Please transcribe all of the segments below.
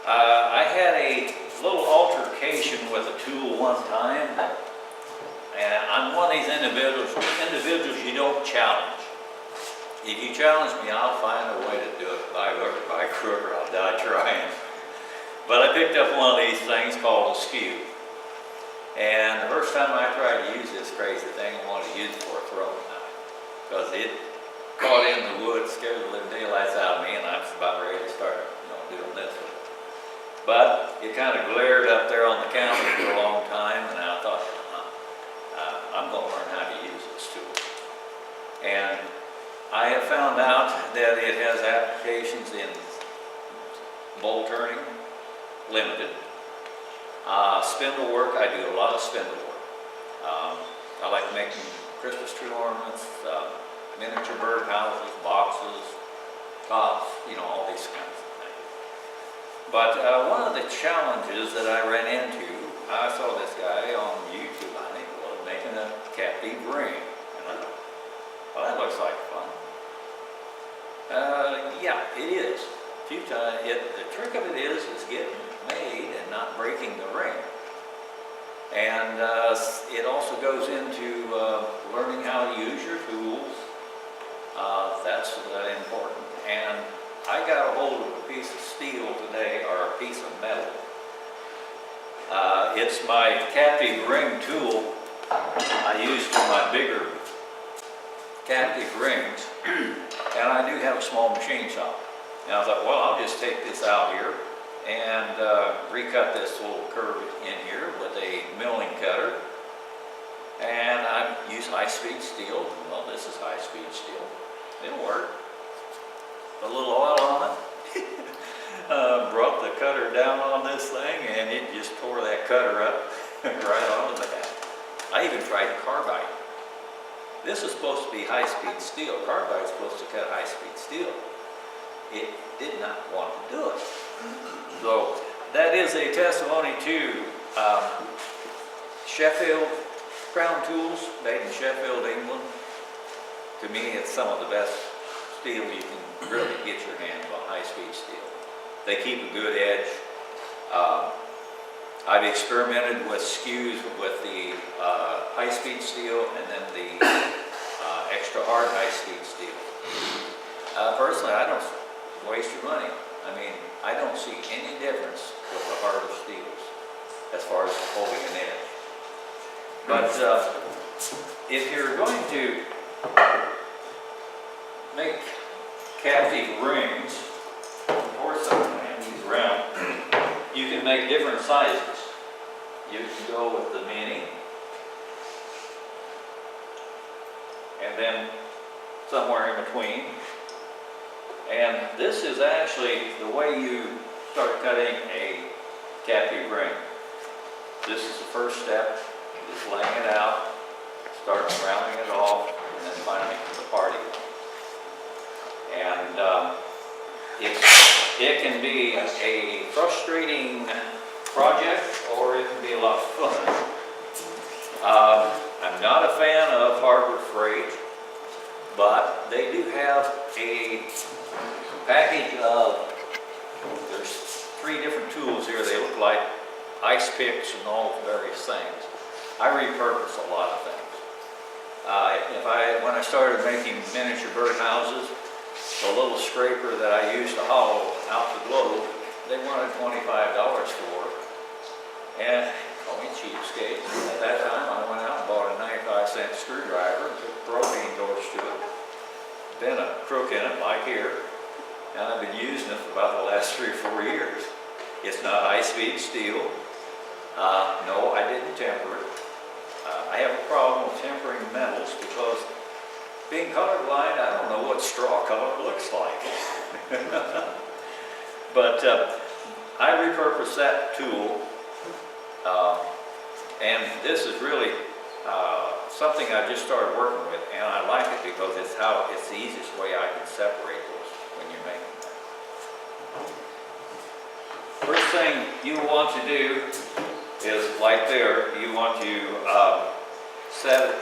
I had a little altercation with a tool one time, and I'm one of these individuals you don't challenge. If you challenge me, I'll find a way to do it by hook or by crook, or I'll die trying. But I picked up one of these things called a skew. And the first time I tried to use this crazy thing, I wanted to use it for a throwing knife. Because it caught in the wood, scared the living daylights out of me, and I was about ready to start doing this with it. But it kind of glared up there on the counter for a long time, and I thought, I'm going to learn how to use this tool. And I have found out that it has applications in bolt turning, limited. Spindle work, I do a lot of spindle work. I like making Christmas tree ornaments, miniature bird houses, boxes, tops, all these kinds of things. But one of the challenges that I ran into, I saw this guy on YouTube, I think, was making a captive ring. And I thought, well, that looks like fun. Yeah, it is. The trick of it is getting made and not breaking the ring. And it also goes into learning how to use your tools. That's important. And I got a hold of a piece of steel today, or a piece of metal. It's my captive ring tool I use for my bigger captive rings. And I do have a small machine shop. And I thought, well, I'll just take this out here and recut this little curve in here with a milling cutter. And I use high-speed steel. Well, this is high-speed steel. It'll work. A little oil on it. Brought the cutter down on this thing, and it just tore that cutter up right onto the hat. I even tried carbide. This is supposed to be high-speed steel. Carbide is supposed to cut high-speed steel. It did not want to do it. So that is a testimony to Sheffield Crown Tools, made in Sheffield, England. To me, it's some of the best steel you can really get your hands on, high-speed steel. They keep a good edge. I've experimented with skews with the high-speed steel and then the extra hard high-speed steel. Personally, I don't waste your money. I mean, I don't see any difference with the harder steels as far as holding an edge. But if you're going to make captive rings, or something, these round, you can make different sizes. You can go with the mini, and then somewhere in between. And this is actually the way you start cutting a captive ring. This is the first step, just laying it out, start rounding it off, and then finally the party line. And it can be a frustrating project, or it can be a lot of fun. I'm not a fan of Harbor Freight, but they do have a package of, there's 3 different tools here. They look like ice picks and all various things. I repurpose a lot of things. When I started making miniature bird houses, the little scraper that I used to hollow out the globe, they wanted $25 for. And call me cheapskate. At that time, I went out and bought a 95-cent screwdriver and took a propane torch to it. Then a crook in it, like here. And I've been using it for about the last 3 or 4 years. It's not high-speed steel. No, I didn't temper it. I have a problem with tempering metals because being colorblind, I don't know what straw color looks like. But I repurposed that tool. And this is really something I just started working with, and I like it because it's the easiest way I can separate those when you're making them. First thing you want to do is, like there, you want to set it,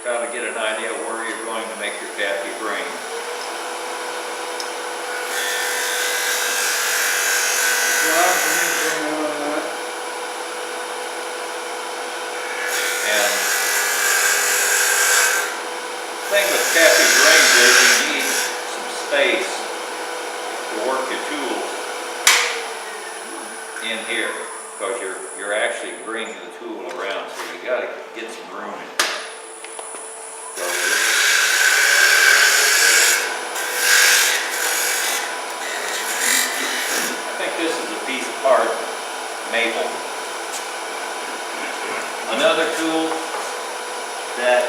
kind of get an idea of where you're going to make your captive ring. in here, because you're actually bringing the tool around, so you got to get some room in it. So I think this is a piece of hard maple. Another tool that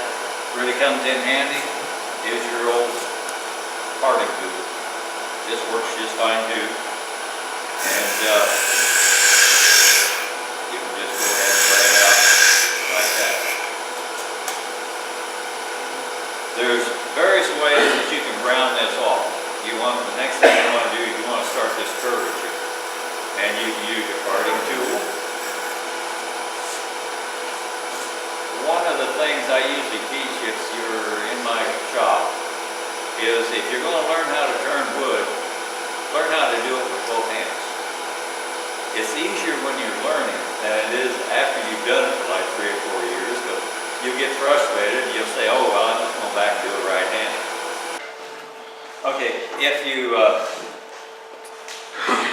really comes in handy is your old parting tool. This works just fine too. And you can just go ahead and lay it out like that. There's various ways that you can round this off. The next thing you want to do is you want to start this curvature. And you can use your parting tool. One of the things I usually teach if you're in my shop is if you're going to learn how to turn wood, learn how to do it with both hands. It's easier when you're learning than it is after you've done it for like 3 or 4 years, because you'll get frustrated and you'll say, oh, well, I'm just going back and do it right-handed. Okay, if you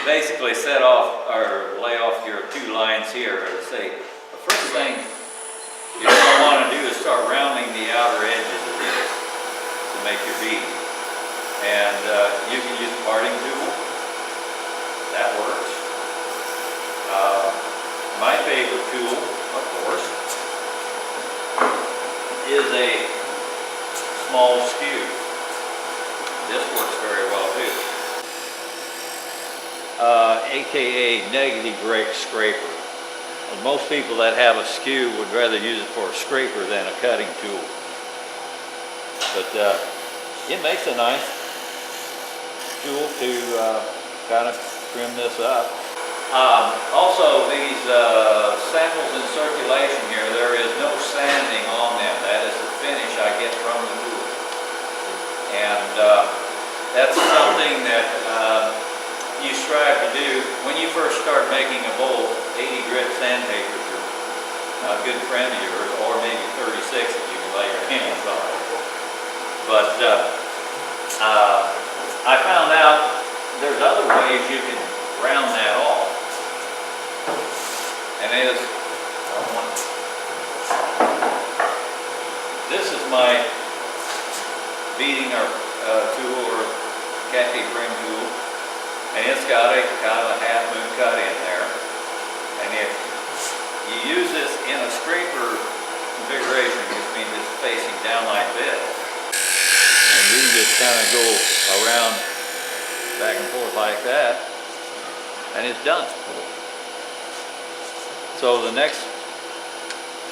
basically set off or lay off your 2 lines here, say, the first thing you're going to want to do is start rounding the outer edges of this to make your bead. And you can use the parting tool. That works. My favorite tool, of course, is a small skew. This works very well too. AKA negative rake scraper. Most people that have a skew would rather use it for a scraper than a cutting tool. But it makes a nice tool to kind of trim this up. Also, these samples in circulation here, there is no sanding on them. That is the finish I get from the tool. And that's something that you strive to do. When you first start making a bowl, 80 grit sandpaper is a good friend of yours, or maybe 36 if you can lay your hands on it. But I found out there's other ways you can round that off. And this is my beading tool or Cathy Pring tool. And it's got a kind of a half moon cut in there. And if you use this in a scraper configuration, which means it's facing down like this, and you can just kind of go around back and forth like that, and it's done. So the next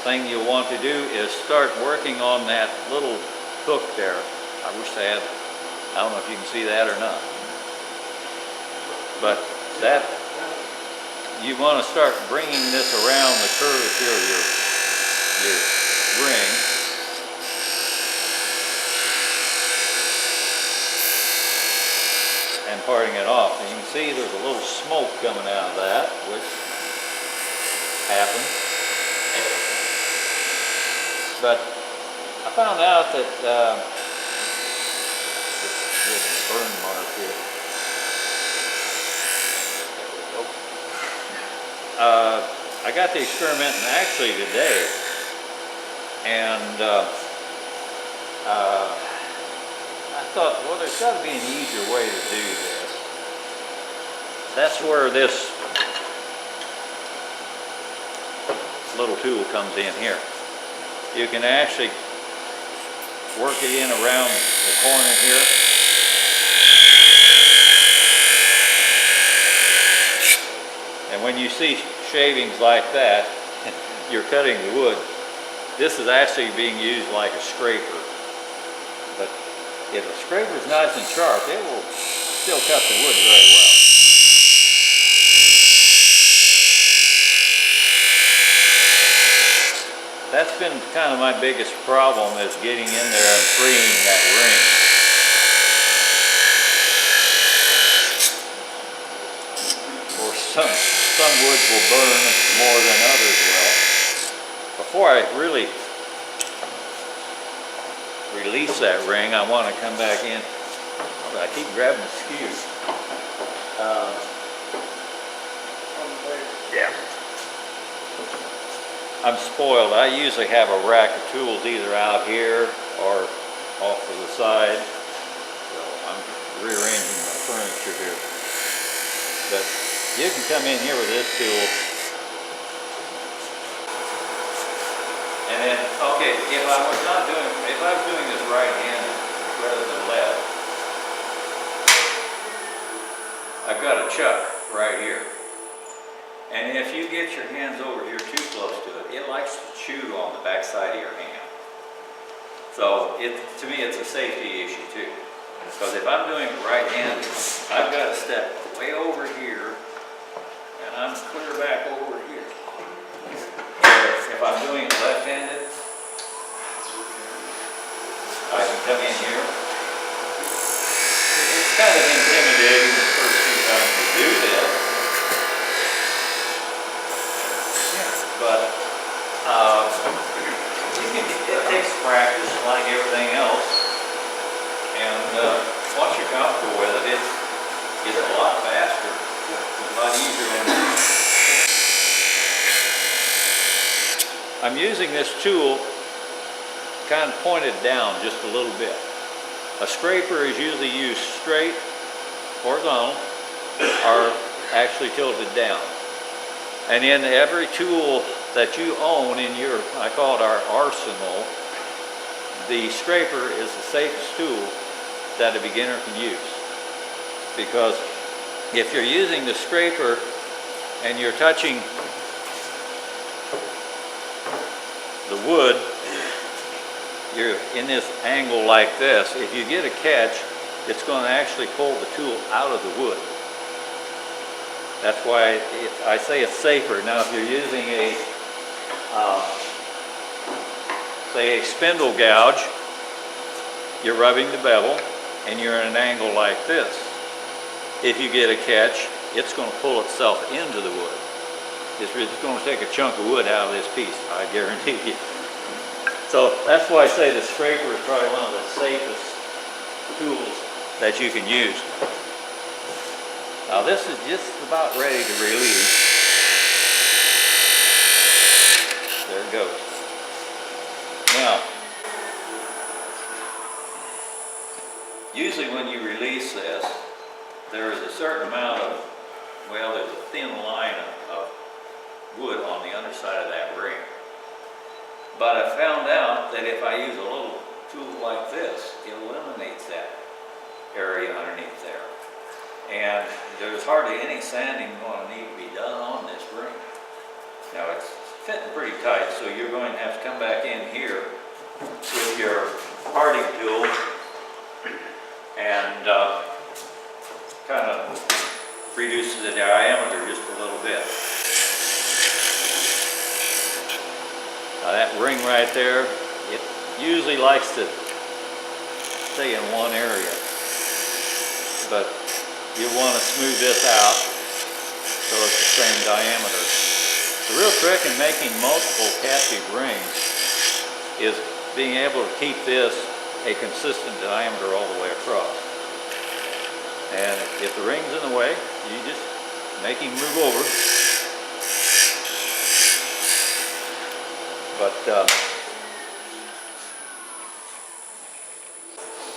thing you'll want to do is start working on that little hook there. I wish I had, I don't know if you can see that or not. But that, you want to start bringing this around the curvature of your ring. And parting it off. And you can see there's a little smoke coming out of that, which happens. But I found out that this burn mark here. I got to experimenting actually today, and I thought, well, there's got to be an easier way to do this. That's where this little tool comes in here. You can actually work it in around the corner here. And when you see shavings like that, you're cutting the wood. This is actually being used like a scraper. But if a scraper is nice and sharp, it will still cut the wood very well. That's been kind of my biggest problem, is getting in there and freeing that ring. Or some woods will burn more than others will. Before I really release that ring, I want to come back in. I keep grabbing the skew. I'm spoiled. I usually have a rack of tools either out here or off to the side. So I'm rearranging my furniture here. But you can come in here with this tool. And then, okay, if I was doing this right-handed rather than left, I've got a chuck right here. And if you get your hands over here too close to it, it likes to chew on the back side of your hand. So to me, it's a safety issue too. Because if I'm doing it right-handed, I've got to step way over here, and I'm clear back over here. If I'm doing it left-handed, I can come in here. It's kind of intimidating the first few times you do this. But it takes practice like everything else. And once you're comfortable with it, it's a lot faster, a lot easier than I'm using this tool kind of pointed down just a little bit. A scraper is usually used straight, horizontal, or actually tilted down. And in every tool that you own in your, I call it our arsenal, the scraper is the safest tool that a beginner can use. Because if you're using the scraper and you're touching the wood, you're in this angle like this. If you get a catch, it's going to actually pull the tool out of the wood. That's why I say it's safer. Now, if you're using a, say, a spindle gouge, you're rubbing the bevel, and you're at an angle like this. If you get a catch, it's going to pull itself into the wood. It's going to take a chunk of wood out of this piece, I guarantee you. So that's why I say the scraper is probably one of the safest tools that you can use. Now this is just about ready to release. There it goes. Now, usually when you release this, there is a certain amount of, well, there's a thin line of wood on the underside of that ring. But I found out that if I use a little tool like this, it eliminates that area underneath there. And there's hardly any sanding going to need to be done on this ring. Now it's fitting pretty tight, so you're going to have to come back in here with your parting tool and kind of reduce the diameter just a little bit. Now that ring right there, it usually likes to stay in one area, but you want to smooth this out so it's the same diameter. The real trick in making multiple captive rings is being able to keep this a consistent diameter all the way across. And if the ring's in the way, you just make him move over. But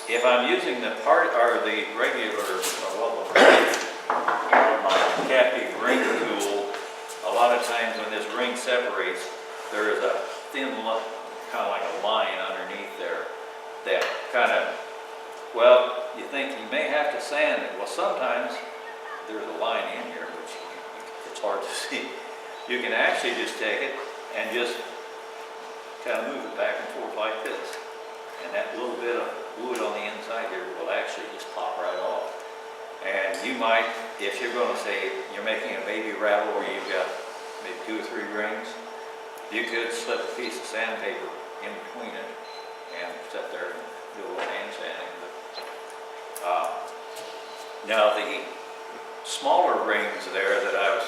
if I'm using the part or the regular, my captive ring tool, a lot of times when this ring separates, there is a thin, kind of like a line underneath there that kind of, well, you think you may have to sand it. Well, sometimes there's a line in here which it's hard to see. You can actually just take it and just kind of move it back and forth like this. And that little bit of wood on the inside here will actually just pop right off. And you might, if you're going to say you're making a baby rattle where you've got maybe 2 or 3 rings, you could slip a piece of sandpaper in between it and sit there and do a little hand sanding. But, now the smaller rings there that I've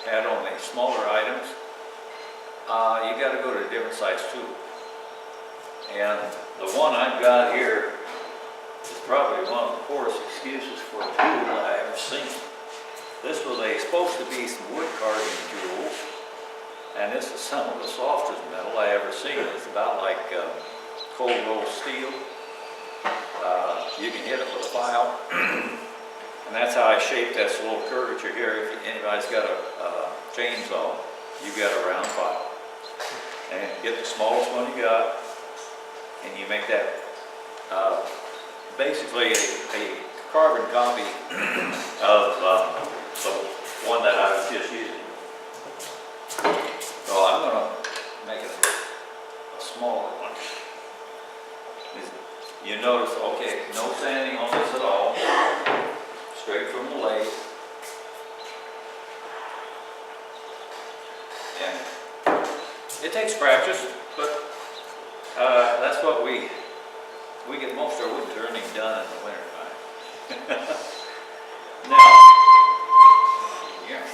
had on the smaller items, you got to go to a different size tool. And the one I've got here is probably one of the poorest excuses for a tool I ever seen. This was supposed to be some wood carving tool, And this is some of the softest metal I ever seen. It's about like cold rolled steel. You can hit it with a file. And that's how I shaped this little curvature here. If anybody's got a chainsaw, you got a round file. And get the smallest one you got, and you make that basically a carbon copy of the one that I was just using. So I'm going to make it a smaller one. You notice, okay, no sanding on this at all, straight from the lathe. And it takes practice, but that's what we get most of our wood turning done in the winter time. Now, yeah.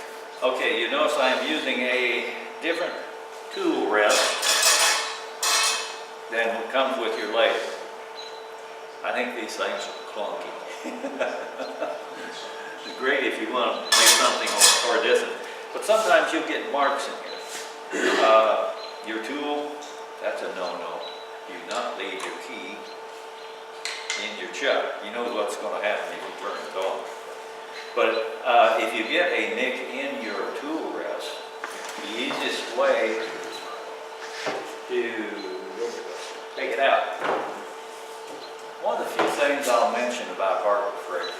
Okay, you notice I'm using a different tool rest than what comes with your lathe. I think these things are clunky. It's great if you want to make something or this, but sometimes you'll get marks in here. Your tool, that's a no-no. Do not leave your key in your chuck. You know what's going to happen if you turn it on. But if you get a nick in your tool rest, the easiest way to take it out. One of the few things I'll mention about Harbor Freight,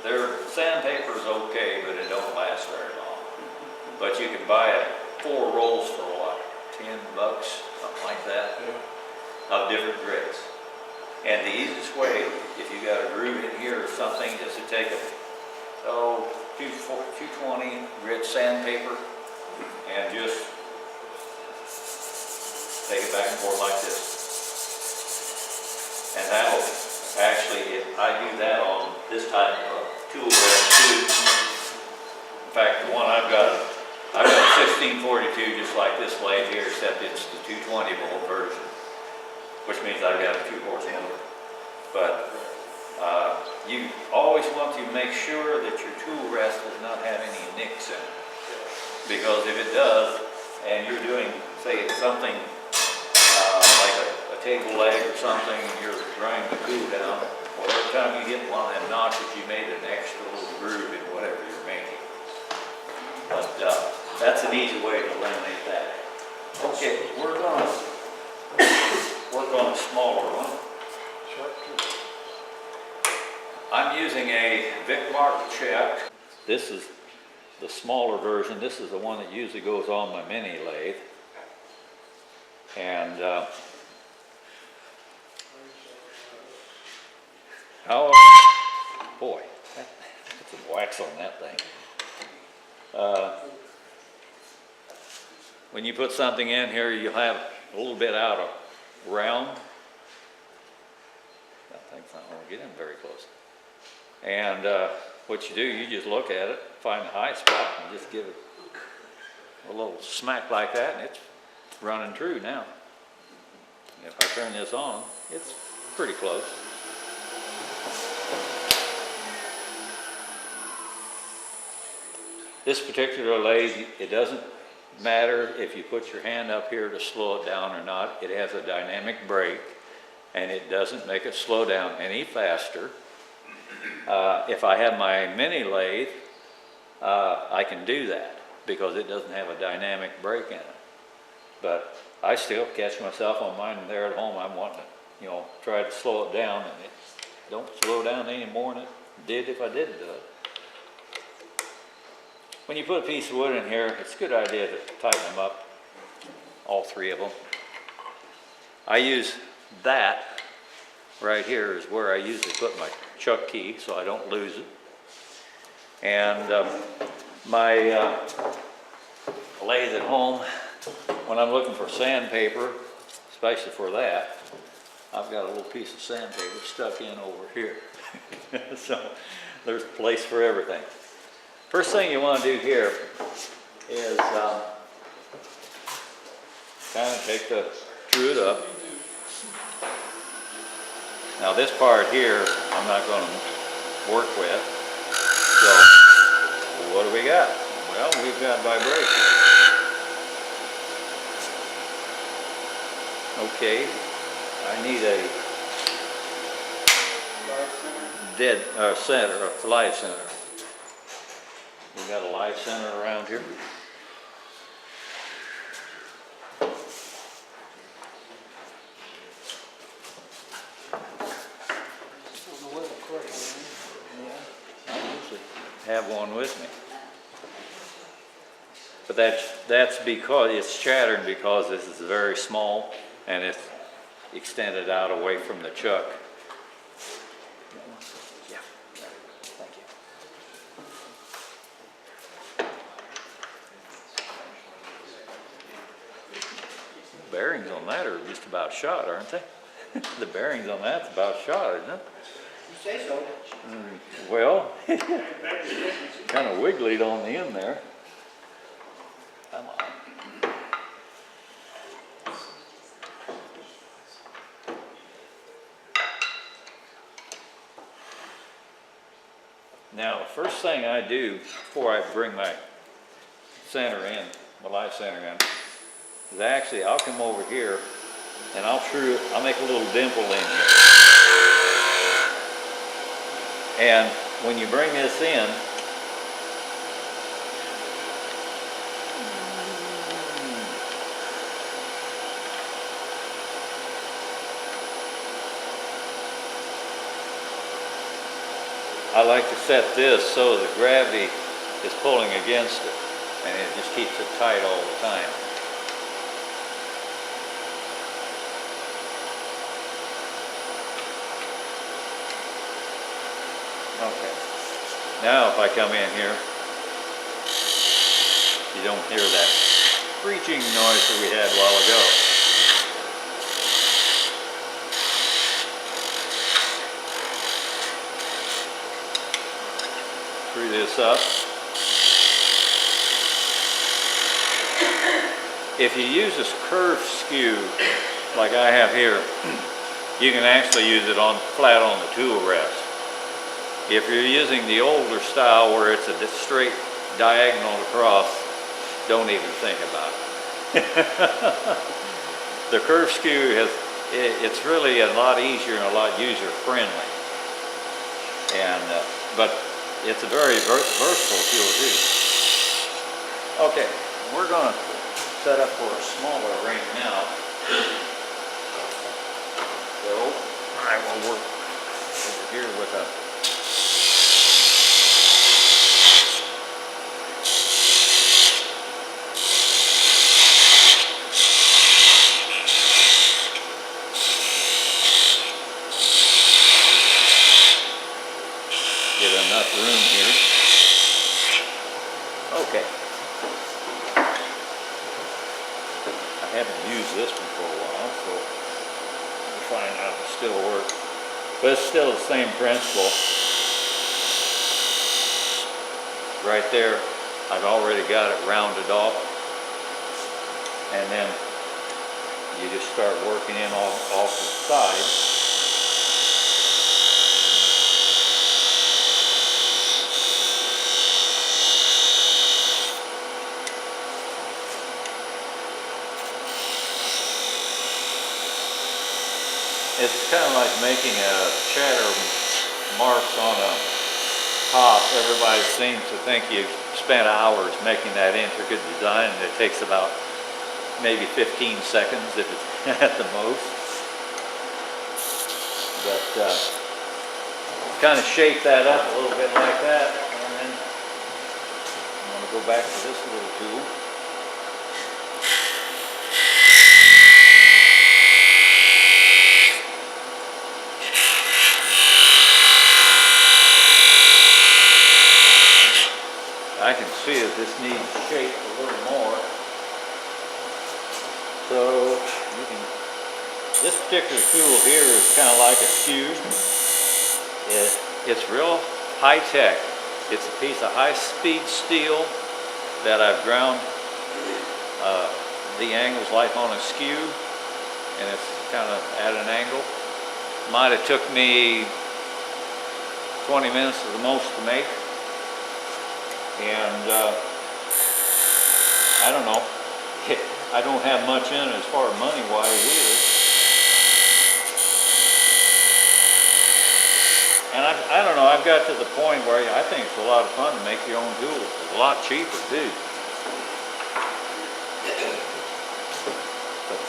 their sandpaper is okay, but it don't last very long. But you can buy it 4 rolls for what, $10, something like that, of different grades. And the easiest way, if you got a groove in here or something, is to take a 220 grit sandpaper and just take it back and forth like this. And that'll actually, I do that on this type of tool rest too. In fact, the one I've got a 1642 just like this lathe here, except it's the 220 volt version, which means I've got a 2-horse motor. But you always want to make sure that your tool rest does not have any nicks in it. Because if it does, and you're doing, say, something like a table leg or something, and you're grinding the glue down, well, every time you hit one of them notches, you made an extra little groove in whatever you're making. But that's an easy way to eliminate that. Okay, we're going to work on a smaller one. I'm using a Vic Mark check. This is the smaller version. This is the one that usually goes on my mini lathe. And boy, put some wax on that thing. When you put something in here, you'll have a little bit out of round. That thing's not going to get in very close. And what you do, you just look at it, find the high spot, and just give it a little smack like that, and it's running true now. If I turn this on, it's pretty close. This particular lathe, it doesn't matter if you put your hand up here to slow it down or not. It has a dynamic brake, and it doesn't make it slow down any faster. If I have my mini lathe, I can do that because it doesn't have a dynamic brake in it. But I still catch myself on mine there at home. I'm wanting to, try to slow it down, and it don't slow down any more than it did if I didn't do it. When you put a piece of wood in here, it's a good idea to tighten them up, all 3 of them. I use that right here is where I usually put my chuck key so I don't lose it. And my lathe at home, when I'm looking for sandpaper, especially for that, I've got a little piece of sandpaper stuck in over here. So there's a place for everything. First thing you want to do here is kind of take screw it up. Now this part here, I'm not going to work with. So what do we got? Well, we've got vibration. Okay, I need a dead center, a light center. We got a light center around here. I usually have one with me. But that's because it's shattered, because this is very small and it's extended out away from the chuck. Yeah, thank you. The bearings on that are just about shot, aren't they? The bearings on that's about shot, isn't it? You say so. Well, kind of wiggled on the end there. Come on. Now, the first thing I do before I bring my center in, the light center in, is actually I'll come over here and I'll make a little dimple in here. And when you bring this in, I like to set this so the gravity is pulling against it, and it just keeps it tight all the time. Okay. Now if I come in here, you don't hear that screeching noise that we had a while ago. Screw this up. If you use this curved skew like I have here, you can actually use it flat on the tool rest. If you're using the older style where it's a straight diagonal across, don't even think about it. The curved skew it's really a lot easier and a lot user friendly. But it's a very versatile tool too. Okay, we're going to set up for a smaller ring now. So I will work over here with a enough room here. Okay. I haven't used this one for a while, so we'll find out if it still works. But it's still the same principle. Right there, I've already got it rounded off. And then you just start working in off the side. It's kind of like making a shatter marks on a top. Everybody seems to think you've spent hours making that intricate design, and it takes about maybe 15 seconds if it's at the most. But kind of shape that up a little bit like that, and then I'm going to go back to this little tool. I can see that this needs shape a little more. So this particular tool here is kind of like a skew. It's real high tech. It's a piece of high-speed steel that I've ground the angles like on a skew, and it's kind of at an angle. Might have took me 20 minutes at the most to make. And I don't know, I don't have much in it as far as money-wise either. And I don't know, I've got to the point where I think it's a lot of fun to make your own tools. It's a lot cheaper too. But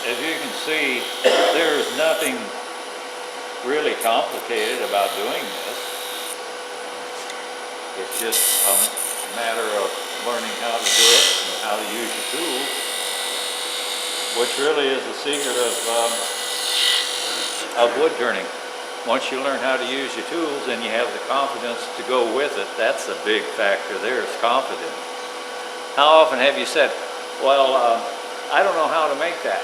as you can see, there's nothing really complicated about doing this. It's just a matter of learning how to do it and how to use your tools, which really is the secret of wood turning. Once you learn how to use your tools and you have the confidence to go with it, that's the big factor there, is confidence. How often have you said, well, I don't know how to make that?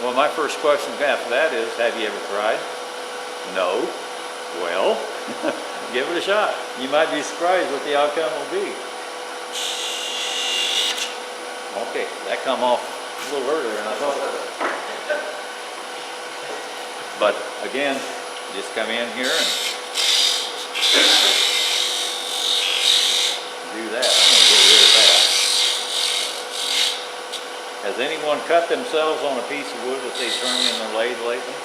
Well, my first question after that is, have you ever tried? No. Well, give it a shot. You might be surprised what the outcome will be. Okay, that come off a little earlier than I thought. But again, just come in here and do that. I'm going to get rid of that. Has anyone cut themselves on a piece of wood that they turned in their lathe lately?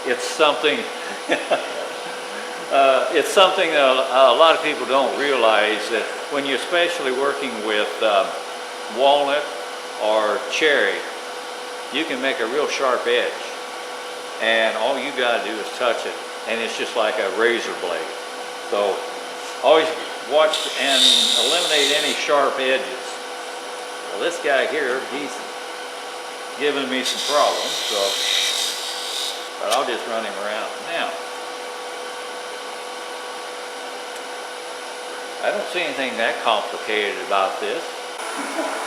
It's something, a lot of people don't realize, that when you're especially working with walnut or cherry, you can make a real sharp edge. And all you got to do is touch it, and it's just like a razor blade. So always watch and eliminate any sharp edges. Well, this guy here, he's giving me some problems, so, but I'll just run him around. Now, I don't see anything that complicated about this.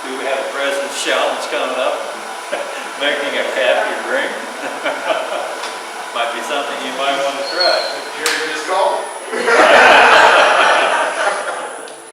Do we have a President's Challenge coming up? Making a captive ring? Might be something you might want to try. Jerry just called.